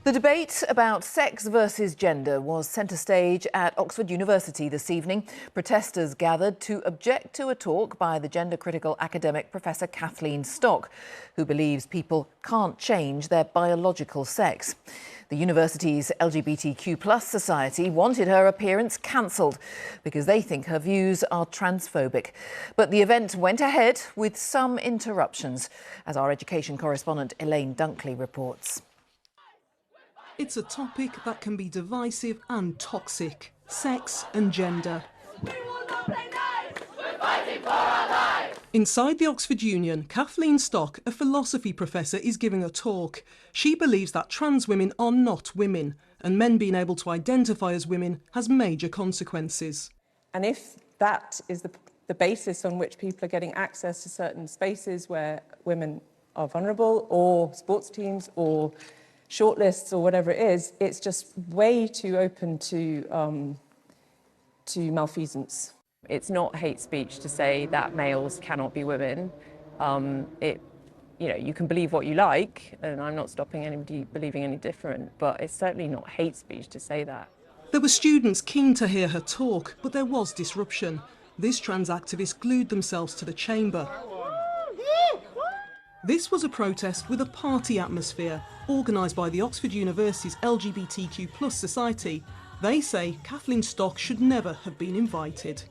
The debate about sex versus gender was centre stage at Oxford University this evening. Protesters gathered to object to a talk by the gender-critical academic Professor Kathleen Stock, who believes people can't change their biological sex. The university's LGBTQ+ society wanted her appearance cancelled because they think her views are transphobic. But the event went ahead with some interruptions, as our education correspondent Elaine Dunkley reports. It's a topic that can be divisive and toxic: sex and gender. Inside the Oxford Union, Kathleen Stock, a philosophy professor, is giving a talk. She believes that trans women are not women, and men being able to identify as women has major consequences. And if that is the basis on which people are getting access to certain spaces where women are vulnerable, or sports teams, or shortlists, or whatever it is, it's just way too open to malfeasance. It's not hate speech to say that males cannot be women. You can believe what you like, and I'm not stopping anybody believing any different, but it's certainly not hate speech to say that. There were students keen to hear her talk, but there was disruption. This trans activist glued themselves to the chamber. This was a protest with a party atmosphere, organised by the Oxford University's LGBTQ+ society. They say Kathleen Stock should never have been invited.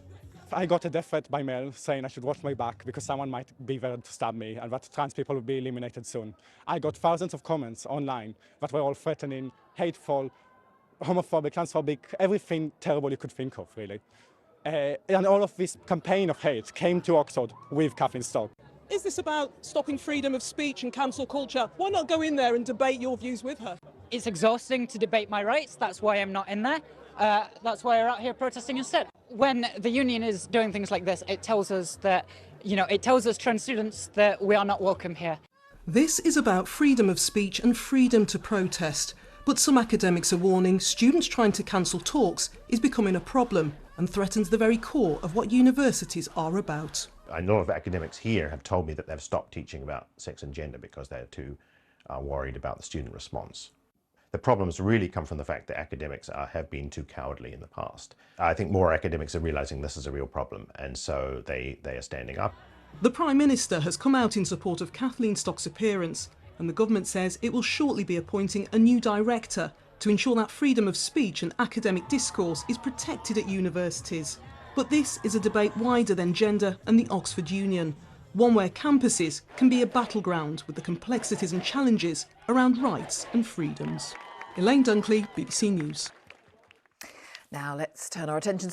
I got a death threat by mail saying I should watch my back because someone might be there to stab me and that trans people will be eliminated soon. I got thousands of comments online that were all threatening, hateful, homophobic, transphobic, everything terrible you could think of, really. And all of this campaign of hate came to Oxford with Kathleen Stock. Is this about stopping freedom of speech and cancel culture? Why not go in there and debate your views with her? It's exhausting to debate my rights. That's why I'm not in there. That's why we're out here protesting instead. When the union is doing things like this, it tells us that, it tells us trans students that we are not welcome here. This is about freedom of speech and freedom to protest. But some academics are warning students trying to cancel talks is becoming a problem and threatens the very core of what universities are about. A lot of academics here have told me that they've stopped teaching about sex and gender because they're too worried about the student response. The problems really come from the fact that academics have been too cowardly in the past. I think more academics are realising this is a real problem, and so they are standing up. The Prime Minister has come out in support of Kathleen Stock's appearance, and the government says it will shortly be appointing a new director to ensure that freedom of speech and academic discourse is protected at universities. But this is a debate wider than gender and the Oxford Union, one where campuses can be a battleground with the complexities and challenges around rights and freedoms. Elaine Dunkley, BBC News. Now let's turn our attentions to